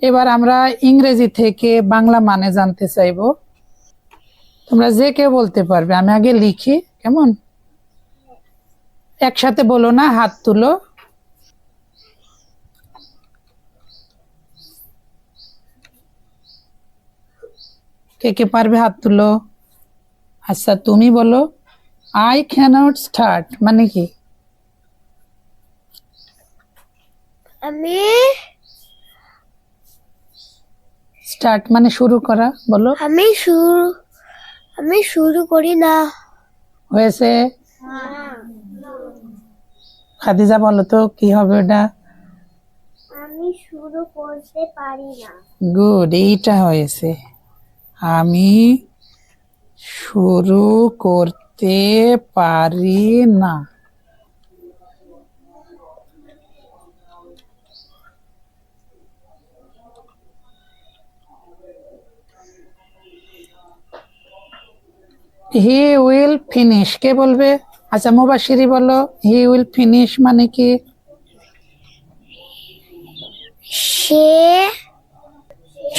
এবার আমরা ইংরেজি থেকে বাংলা মানে জানতে চাইবো। তোমরা যে কেউ বলতে পারবে, আমি আগে লিখি, কেমন? একসাথে বলো না, হাত তুলো। কে কে পারবে হাত তুলো। আচ্ছা, তুমি বলো। আই ক্যানট স্টার্ট মানে কি? আমি স্টার্ট মানে শুরু করা, বলো। আমি শুরু করি না। হয়েছে? খাদিজা বলো তো কি হবে ওটা? আমি শুরু করতে পারি না। গুড, এইটা হয়েছে। আমি শুরু করতে পারি না। হি উইল ফিনিশ, কে বলবে? আচ্ছা, মুবাশিরি বলো, হি উইল ফিনিশ মানে কি?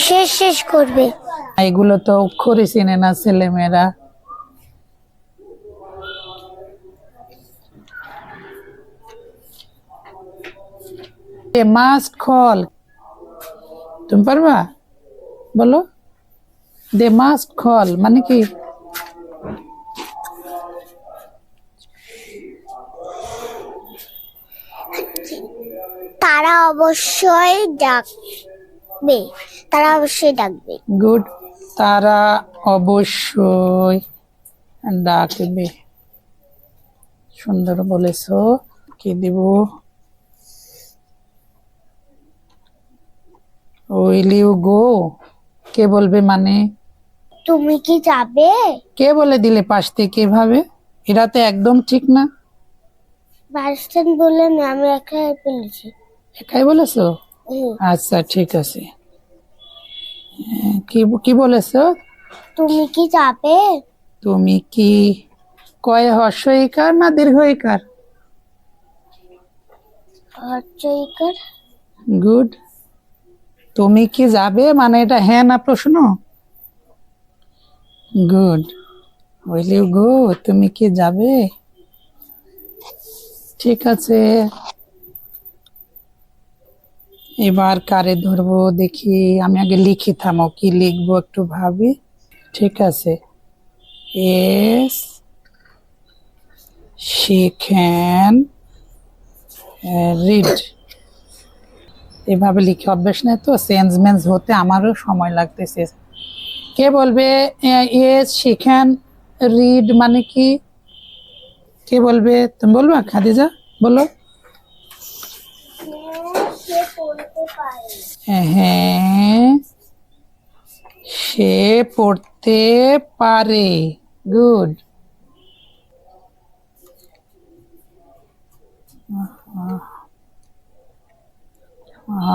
সে শেষ করবে। এগুলো তো অক্ষরই চেনে না ছেলেমেয়েরা। এ মাস্ট কল, তুমি পারবা? বলো। দে মাস্ট কল মানে কি? তারা অবশ্যই ডাকবে। গুড, তারা অবশ্যই ডাকবে। সুন্দর বলেছো। কি দিব? উইল ইউ গো, কে বলবে মানে? তুমি কি যাবে? কে বলে দিলে পাশ থেকে এভাবে? এটা তো একদম ঠিক না। ভার্সন বললেন, আমি একাই বলেছি। একাই বলেছো? আচ্ছা, ঠিক আছে। কি কি বলেছো? তুমি কি যাবে? তুমি কি, কয় হর্ষ ইকার না দীর্ঘ ইকার? হর্ষইকার। গুড। তুমি কি যাবে মানে এটা হ্যাঁ না প্রশ্ন? গুড। উইল ইউ গো, তুমি কি যাবে? ঠিক আছে। এবার কারে ধরবো দেখি, আমি আগে লিখি, থামো, কি লিখবো একটু ভাবি। ঠিক আছে। এস শি ক্যান রিড, এভাবে লিখে অভ্যাস নেই তো, চেঞ্জমেন্ট হতে আমারও সময় লাগতেছে। কে বলবে এস শি ক্যান রিড মানে কি? কে বলবে? তুমি বলবা খাদিজা, বলো। সে পড়তে পারে। হ্যাঁ, সে পড়তে পারে। গুড।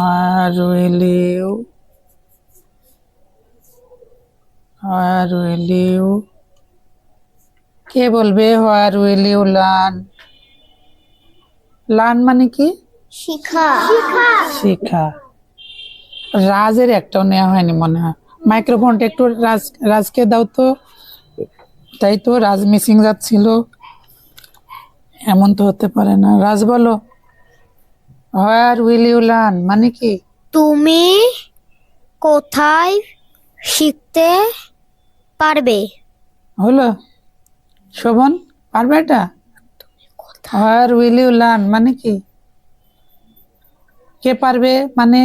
আর উইল ইউ, আর উইল ইউ, কে বলবে where will you learn? Learn মানে কি? শিখা। শেখা। রাজের একটাও নেওয়া হয়নি মনে হয়। মাইক্রোফোনটা একটু রাজকে দাও তো। তাই তো, রাজ মিসিং যাচ্ছিল। এমন তো হতে পারে না। রাজ বলো, হোয়ার উইল ইউ লার্ন মানে কি? তুমি কোথায় শিখতে পারবে? হলো। শোভন, পারবে এটা? হোয়ার উইল ইউ লার্ন মানে কি? কে পারবে মানে?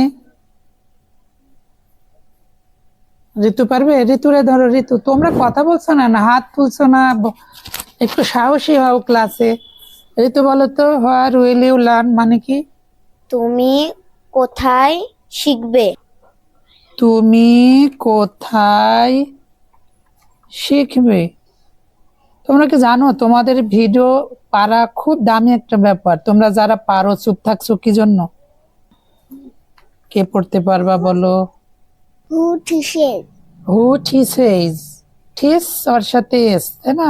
ঋতু পারবে? ঋতুরে ধরো। ঋতু, তোমরা কথা বলছো না, না হাত তুলছো না, একটু সাহসী হও ক্লাসে। ঋতু বলো তো, হোয়ার উইল ইউ লার্ন মানে কি? তুমি কোথায় শিখবে? তুমি কোথায় শিখবে? তোমরা কি জানো তোমাদের ভিডিও পারা খুব দামি একটা ব্যাপার। তোমরা যারা পারো চুপ থাকছো কি জন্য? কে পড়তে পারবা বলো? হু টিসেস। হু ঠিসেস, ঠিস ওর সাথে এস, তাই না?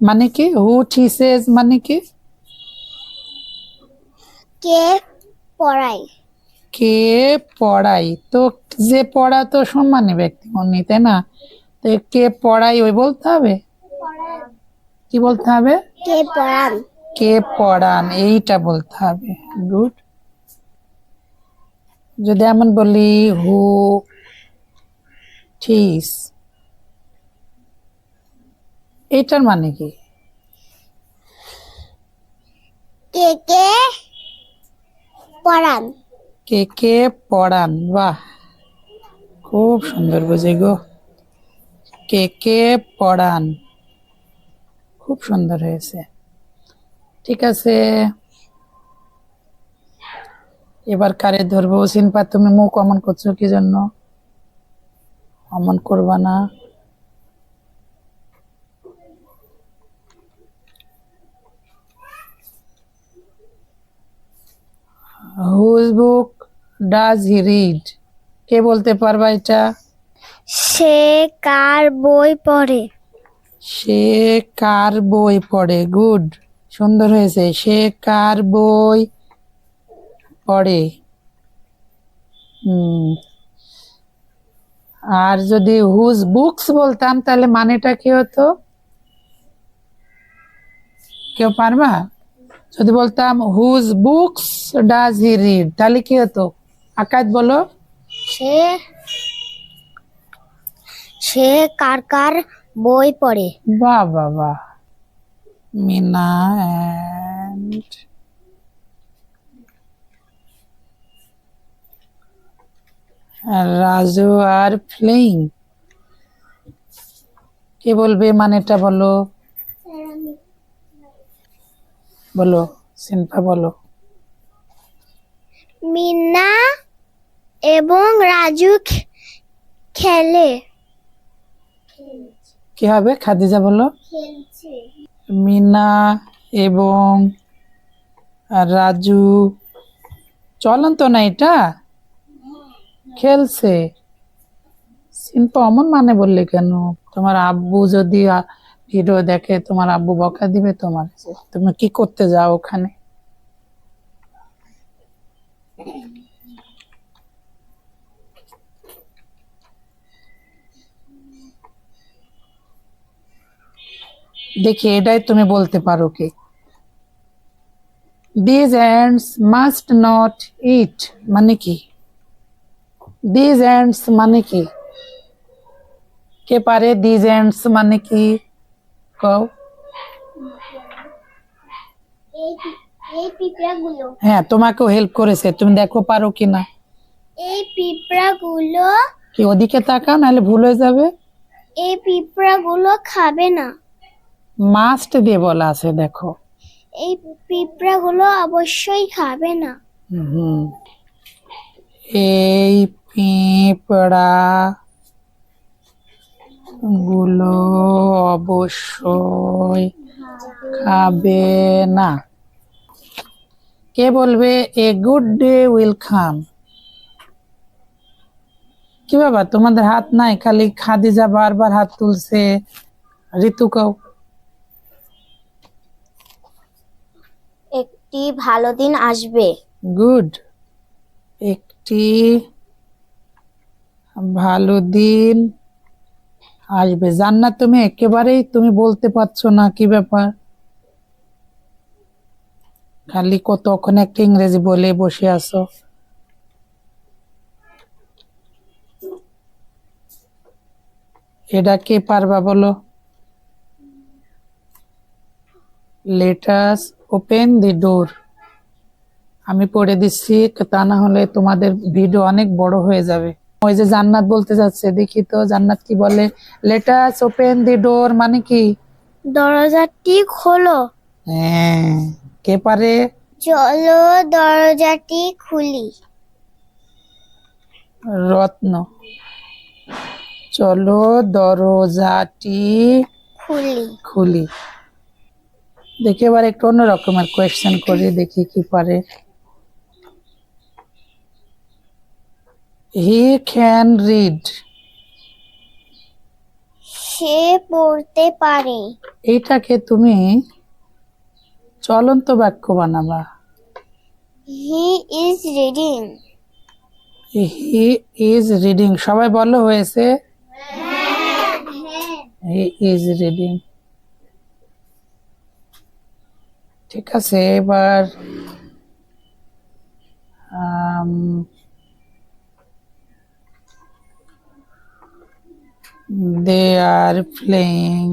মানে কি হু ঠিসেস মানে কি? কে পড়ায়? কে পড়াই, তো যে পড়া তো সম্মানী ব্যক্তি উনি, তাই না? তো কে পড়াই ওই বলতে হবে, কি বলতে হবে? কে পড়ান? কে পড়ান এইটা বলতে হবে। গুড। যদি এমন বলি হু টিস, এটার মানে কি? কে কে পড়ান? কে কে পড়ান, বাহ, খুব সুন্দর বুঝে গো। কে কে পড়ান, খুব সুন্দর হয়েছে। ঠিক আছে, এবার কারে ধরবো? সিনপা তুমি মুখ অমন করছো কি জন্য? অমন করবা না। Whose book does he read, কে বলতে পারবা এটা? সে কার বই পড়ে? সে কার বই পড়ে, গুড, সুন্দর হয়েছে। সে কার বই পড়ে। হুম। আর যদি হুজ বুকস বলতাম তাহলে মানেটা কি হতো? কেউ পারবা? যদি বলতাম whose books does he read তাহলে কি হতো? আকাশ বলো। সে সে কার কার বই পড়ে? বাহ বাহ বাহ। Meena and Raju are playing, কে বলবে মানেটা বলো? বলো, সিনপা বলো। মিনা এবং রাজু খেলে। কি হবে? খাদিজা বলো। খেলছে। মিনা এবং রাজু, চলন্ত না এটা, খেলছে। সিম্পল অমন মানে বললে কেন? তোমার আব্বু যদি ভিডিও দেখে তোমার আব্বু বকা দিবে তোমার, যে তুমি কি করতে যাও ওখানে। দেখি এটাই তুমি বলতে পারো কি? দিস অ্যান্ডস মাস্ট নট ইট মানে কি? দিস অ্যান্ডস মানে কি? কে পারে দিস অ্যান্ডস মানে কি? কও। এই পিঁপড়াগুলো, হ্যাঁ, তোমাকেও হেল্প করেছে, তুমি দেখো পারো কিনা। এই পিঁপড়াগুলো, কি ওদিকে তাকাও নাহলে ভুল হয়ে যাবে। এই পিঁপড়াগুলো খাবে না। মাস্ট দিয়ে বলা আছে, দেখো। এই পিঁপড়াগুলো অবশ্যই খাবে না। হুম। এই পিঁপড়া গুলো অবশ্যই খাবে না। কে বলবে a good day will come? কি বাবা তোমাদের হাত নাই, খালি খাদিজা বারবার হাত তুলছে। ঋতু কও। একটি ভালো দিন আসবে। গুড, একটি ভালো দিন আসবে। জান্নাত তুমি একেবারেই তুমি বলতে পারছো না, কি ব্যাপার? খালি কতক্ষণ একটা ইংরেজি বলে বসে আছো। এটা কে পারবা বলো? লেট আস ওপেন দি ডোর। আমি পড়ে দিচ্ছি, তা না হলে তোমাদের ভিডিও অনেক বড় হয়ে যাবে। ওই যে জান্নাত বলতে যাচ্ছে, দেখি তো জান্নাত কি বলে। লেট আস ওপেন দি ডোর মানে কি? দরজাটি খোলো। হ্যাঁ, কে পারে? চলো দরজাটি খুলি। রত্ন। চলো দরজাটি খুলি। খুলি। দেখি এবার একটু অন্য রকমের কোয়েশ্চেন করি, দেখি কি পারে। হি ক্যান রিড, সে পড়তে পারে। এইটাকে তুমি চলন্ত বাক্য বানাবা। He is reading. He is reading, সবাই বলো হয়েছে। He is reading. ঠিক আছে, এবার দে আর প্লেইং।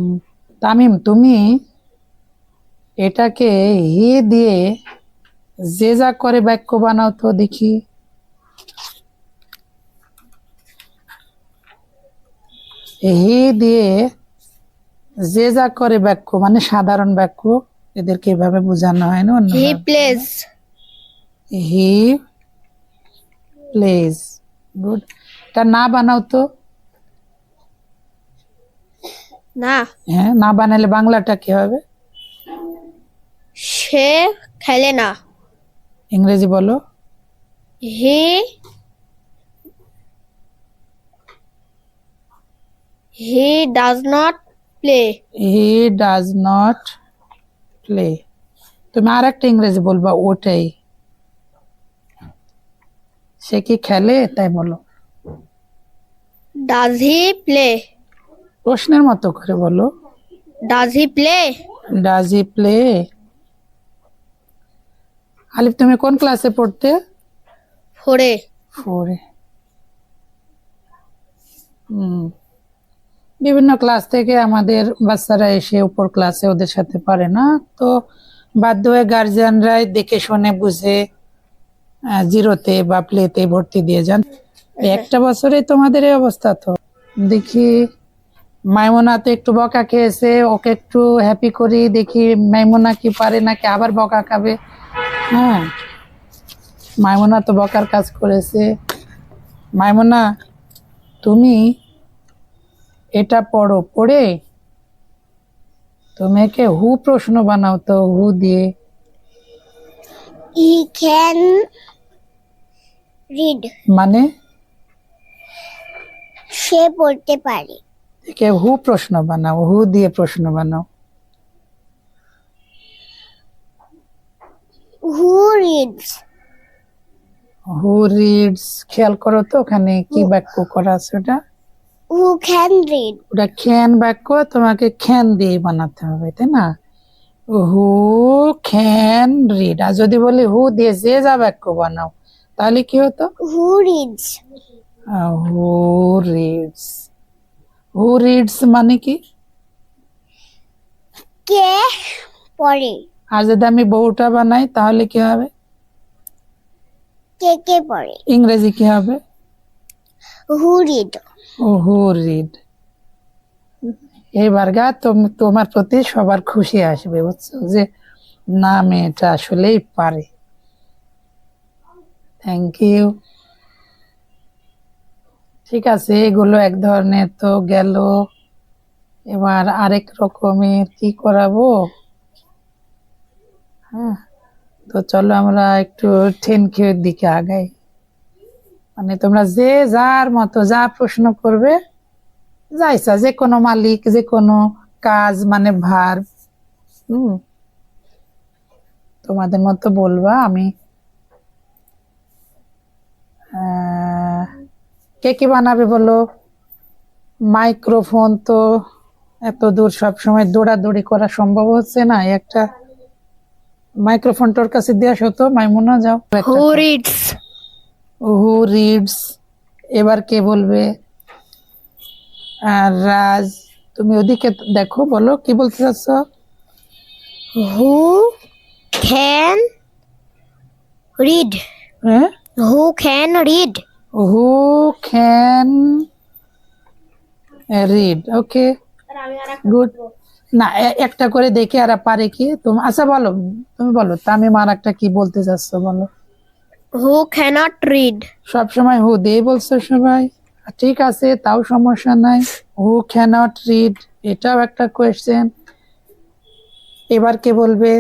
তামিম, তুমি এটাকে হি দিয়ে যে যা করে বাক্য বানাও তো দেখি। হি দিয়ে যে যা করে বাক্য মানে সাধারণ বাক্য, এদেরকে এভাবে বোঝানো হয় না অন্য। He plays. He plays. Good. এটা না বানাও তো। না, হ্যাঁ, না বানালে বাংলাটা কি হবে? সে খেলে না। ইংরেজি বলো। He he does not play. He does not play. তুমি আর একটা ইংরেজি বলবা ওটাই। সে কি খেলে তাই বলো। Does he play. প্রশ্নের মতো করে বলো। Does he play. Does he play. আলিফ, তুমি কোন ক্লাসে পড়তে? ফোরে। ফোরে। বিভিন্ন ক্লাস থেকে আমাদের বাচ্চারা এসে উপর ক্লাসে ওদের সাথে পারে না, তো বাধ্য হয়ে গার্জিয়ানরাই দেখে শুনে বুঝে জিরোতে বা প্লেতে ভর্তি দিয়ে যান। এই একটা বছরে তোমাদের এই অবস্থা। তো দেখি মাইমুনা তো একটু বকা খেয়েছে, ওকে একটু হ্যাপি করি, দেখি মাইমুনা কি পারে নাকি আবার বকা খাবে। হ্যাঁ, মাইমুনা তো বকার কাজ করেছে। মাইমুনা, তুমি এটা পড়ো, পড়ে তুমি একে হু প্রশ্ন বানাও তো, হু দিয়ে। He can read. মানে সে পড়তে পারে। একে হু প্রশ্ন বানাও, হু দিয়ে প্রশ্ন বানাও। হু রিডস। হু রিডস। খেয়াল করো তো ওখানে কি বাক্য করা আছে ওটা। হু ক্যান রিড। ওটা খ্যান বাক্য, তোমাকে খ্যান দিয়ে বানাতে হবে, তাই না? হু ক্যান রিড। আর যদি বলি হু দিয়ে যে যা বাক্য বানাও তাহলে কি হতো? হু রিডস। হু রিডস। হু রিডস মানে কি? কে পড়ে। আর যদি আমি বউটা বানাই তাহলে কি হবে? কে কে পড়ে। ইংরেজি কি হবে? হু রিড। হু রিড। এবার গা তোমার প্রতি সবার খুশি আসবে, বুঝছো, যে না মেয়েটা আসলেই পারে। Thank you. ঠিক আছে, এগুলো এক ধরনের তো গেল। এবার আরেক রকমের কি করাবো? হ্যাঁ, তো চলো আমরা একটু থ্যাংক ইউ এর দিকে আগাই। মানে তোমরা যে যার মতো যা প্রশ্ন করবে, যা ইচ্ছা, যে কোনো মালিক, যে কোনো কাজ মানে ভার, তোমাদের মতো বলবা। আমি কে কি বানাবে বলো? মাইক্রোফোন তো এত দূর সব সময় দৌড়াদৌড়ি করা সম্ভব হচ্ছে না, একটা মাইক্রোফোন তোর কাছে দিয়ে আসো তো মাইমুনা, যাও। হু রিডস। হু রিডস। এবার কে বলবে? রাজ, তুমি ওদিকে দেখো, বলো কি বলতে চাচ্ছ। Who can read. হ্যাঁ, who can read. Who can read. Okay, good. না, একটা করে দেখে আর পারে কি তুমি। আচ্ছা বলো, তুমি বলো তামিম আর একটা কি বলতে চাচ্ছ বলো। হু ক্যানট রিড। সবসময় হু দিয়ে বলছো সবাই। ঠিক আছে, তাও সমস্যা নাই। হু ক্যানট রিড, এটাও একটা কোয়েশ্চেন। এবার কে বলবে?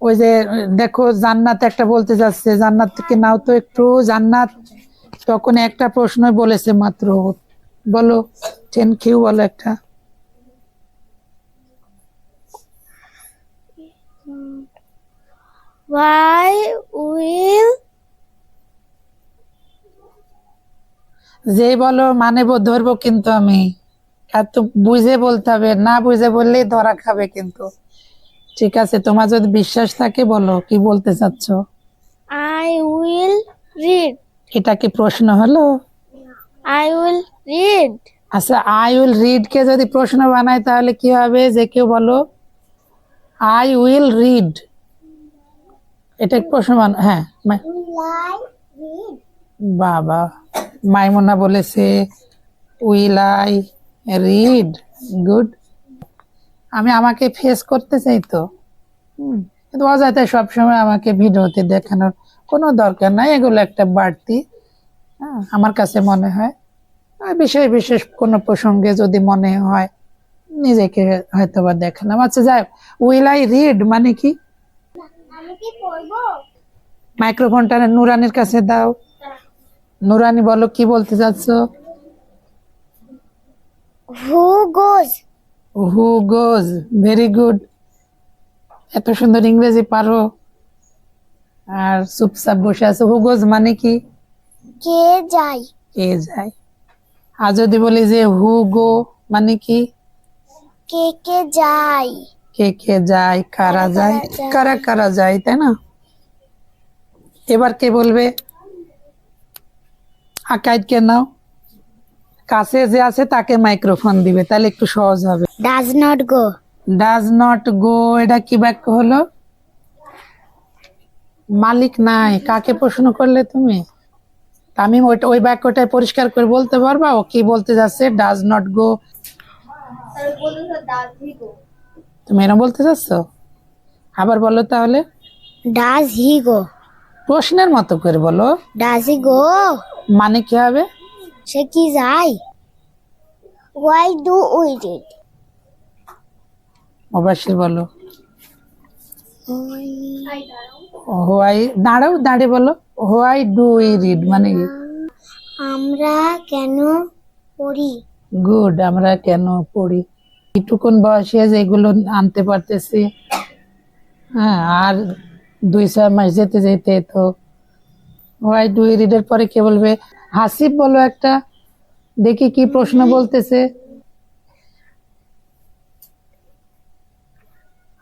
ওই যে দেখো জান্নাত একটা বলতে যাচ্ছে, জান্নাত থেকে নাও তো একটু। জান্নাত তখন একটা প্রশ্ন বলেছে মাত্র, বলো থ্যাংক ইউ বলো একটা। Why will যেই বলো মানে ধরবো কিন্তু আমি। আর তো বুঝে বলতে হবে, না বুঝে বললেই ধরা খাবে কিন্তু। ঠিক আছে, তোমার যদি বিশ্বাস থাকে বলো কি বলতে চাচ্ছ। I will read. এটা কি প্রশ্ন হলো? I will read. আচ্ছা, আই উইল রিড কে যদি প্রশ্ন বানায় তাহলে কি হবে? যে কেউ বলো আই উইল রিড, এটা প্রশ্ন হ্যাঁ বাবা, মাইমুনা বলেছে উইল আই রিড। গুড। আমি আমাকে ফেস করতে চাই তো। কিন্তু অযথা সবসময় আমাকে ভিডিওতে দেখানোর কোনো দরকার নাই, এগুলো একটা বাড়তি। আমার কাছে মনে হয় আর বিশেষ বিশেষ কোনো প্রসঙ্গে যদি মনে হয় নিজেকে হয়তো বা দেখালাম। আচ্ছা যাই, উইল আই রিড মানে কি? আমি কি পড়বো? মাইক্রোফোনটা নুরানির কাছে দাও। নুরানি বলো কি বলতে চাচ্ছ। Who goes? Who goes, very good. এত সুন্দর ইংরেজি পারো আর চুপচাপ বসে আছো। হু গোজ মানে কি? কে যায়? কে যায়। আর যদি বলি যে হু গো মানে কি? কে কে যায়? কে কে যায়, কারা যায়, যায়। কারা কারা যায়, তাই না? এবার কে বলবে? আকাইদ কে নাও, কাছে যে আছে তাকে মাইক্রোফোন দিবে, তাহলে একটু সহজ হবে। Does not go. Does not go, এটা কি বাক্য হলো? মালিক নাই, কাকে প্রশ্ন করলে তুমি? আমি ওই বাক্যটা পরিষ্কার করে বলতে পারবা ও কি বলতে যাচ্ছে? ডাজ নট গো, তুমি এরকম বলতে চাচ্ছ? আবার বলো তাহলে, Does he go? প্রশ্নের মতো করে বলো। Does he go? মানে কি হবে? সে কি যায়? Why do we read? অবশ্যই বলো। হোয়াই, দাঁড়াও, দাঁড়িয়ে বলো। হোয়াই ডু উই রিড মানে কি? আমরা কেন পড়ি? গুড, আমরা কেন পড়ি। এইটুকুন বয়সে যেগুলো আনতে পারতেছি, হ্যাঁ, আর 2-4 মাস যেতে যেতে তো হোয়াই ডু উই রিড এর পরে কে বলবে? হাসিব বলো একটা, দেখি কি প্রশ্ন বলতেছে।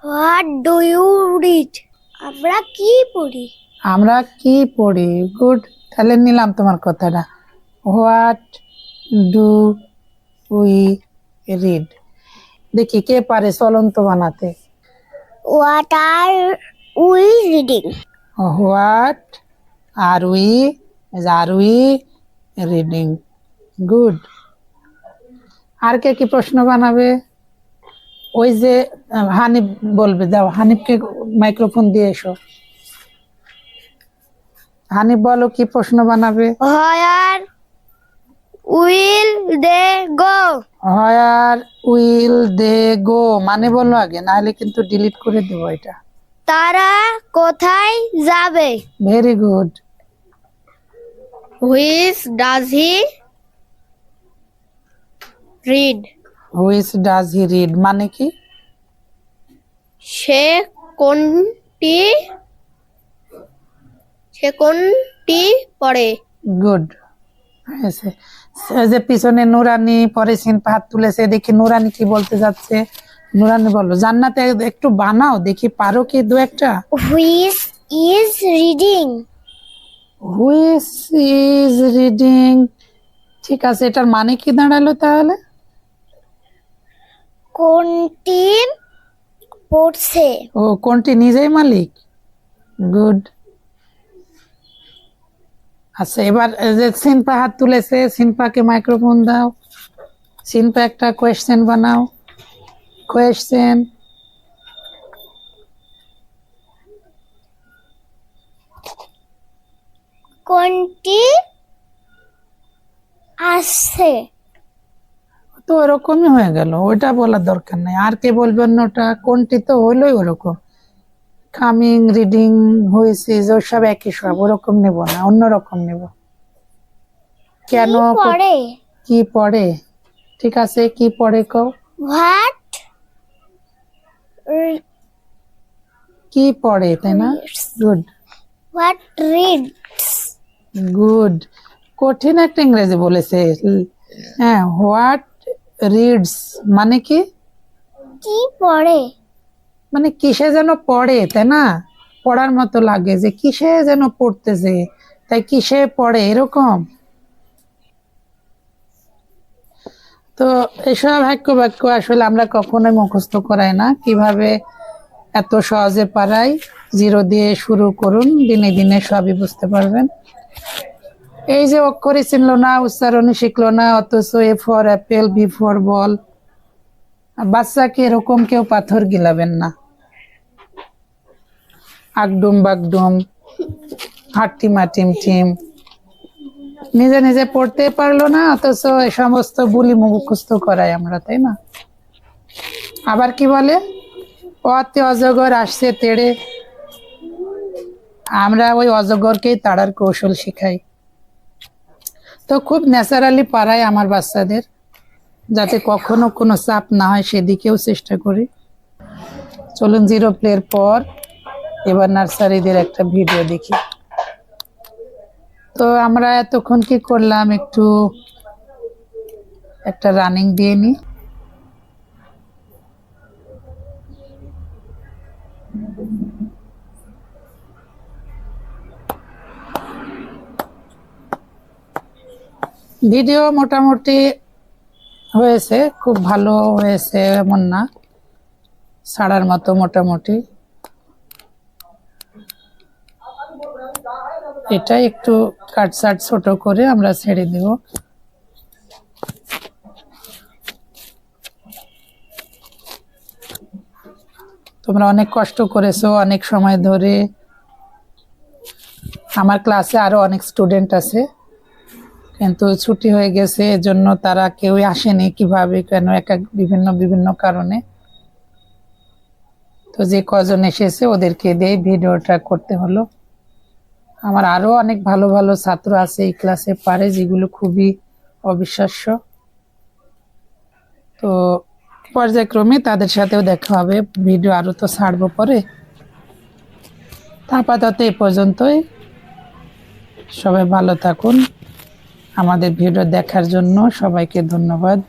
What do you read? আমরা কি পড়ি? আমরা কি পড়ি। গুড, তাহলে নিলাম তোমার কথাটা। What do we read. দেখি কে পারে চলন্ত বানাতে। What are we reading? What are we reading. Good. আর কে কি প্রশ্ন বানাবে? ওই যে হানিফ বলবে, যাও হানিফকে মাইক্রোফোন দিয়ে এসো। হানিফ বলো কি প্রশ্ন বানাবে। Where will they go? Where will they go মানে বলো আগে, নাহলে কিন্তু ডিলিট করে দেবো এটা। তারা কোথায় যাবে? Very good. Which does he read? Which does he read মানে কি? সে কোনটি সে কোনটি পড়ে? গুড হয়েছে। যে পিছনে নুরানি পরে সিনপা হাত তুলেছে, দেখি নুরানি কি বলতে যাচ্ছে। নুরানি বলো। জান্নাতে একটু বানাও দেখি, পারো কি দু একটা? Which is reading? Which is reading. ঠিক আছে, এটার মানে কি দাঁড়ালো তাহলে? কোনটি পড়ছে? ও, কোনটি নিজেই মালিক। গুড। আচ্ছা, এবার যে সিনপা হাত তুলেছে, সিনপাকে মাইক্রোফোন দাও। সিনপা একটা কোয়েশ্চেন বানাও। কোয়েশ্চেন। কোনটি আসছে? তো ওরকমই হয়ে গেল, ওটা বলার দরকার নেই। আর কে বলবেন ওটা? কোনটি তো হলোই ওরকম। কামিং, রিডিং, হুইসিস ওসব একই সব, ওরকম নেব না, অন্যরকম নেব। কেন? কি পড়ে? কি পড়ে? ঠিক আছে, কি পড়ে কও। What কি পড়ে, তাই না? Good what reads? গুড। কঠিন একটা ইংরেজি বলেছে। হ্যাঁ, হোয়াট রিডস মানে কি? কি পড়ে? মানে কিসে যেন পড়ে, তাই না? পড়ার মতো লাগে যে কিসে যেন পড়তেছে, তাই কিসে পড়ে এরকম। তো এসব বাক্য আসলে আমরা কখনোই মুখস্থ করাই না। কিভাবে এত সহজে পারাই, জিরো দিয়ে শুরু করুন, দিনে দিনে সবই বুঝতে পারবেন। এই যে অক্ষরই চিনলো না, উচ্চারণই শিখলো না, অথচ A for apple, B for ball. বাচ্চাকে এরকম কেউ পাথর গিলাবেন না। আগডুম বাগডুম, হাট্টিমা টিম টিম, নিজে নিজে পড়তে পারলো না, অথচ এই সমস্ত বুলি মুখস্থ করাই আমরা, তাই না? আবার কি বলে, অতে অজগর আসছে তেড়ে, আমরা ওই অজগরকেই তাড়ার কৌশল শিখাই। তো খুব ন্যাচারালি পারাই আমার বাচ্চাদের, যাতে কখনো কোনো চাপ না হয় সেদিকেও চেষ্টা করি। চলুন জিরো প্লের পর এবার নার্সারিদের একটা ভিডিও দেখি। তো আমরা এতক্ষণ কি করলাম, একটু একটা রানিং দিয়ে নিই। ভিডিও মোটামুটি হয়েছে, খুব ভালো হয়েছে এমন না, ছাড়ার মতো মোটামুটি। এটা একটু কাটসাট ছোট করে আমরা ছেড়ে দেব। তোমরা অনেক কষ্ট করেছো অনেক সময় ধরে। আমার ক্লাসে আরো অনেক স্টুডেন্ট আছে, কিন্তু ছুটি হয়ে গেছে, এজন্য তারা কেউই আসেনি, কিভাবে কেন এক এক বিভিন্ন বিভিন্ন কারণে। তো যে কজন এসেছে ওদেরকে দিয়ে ভিডিওটা করতে হলো। আমার আরো অনেক ভালো ভালো ছাত্র আছে এই ক্লাসে পারে, যেগুলো খুবই অবিশ্বাস্য। তো পর্যায়ক্রমে তাদের সাথেও দেখা হবে, ভিডিও আরো তো ছাড়বো পরে। আপাতত এই পর্যন্তই। সবাই ভালো থাকুন। আমাদের ভিডিও দেখার জন্য সবাইকে ধন্যবাদ।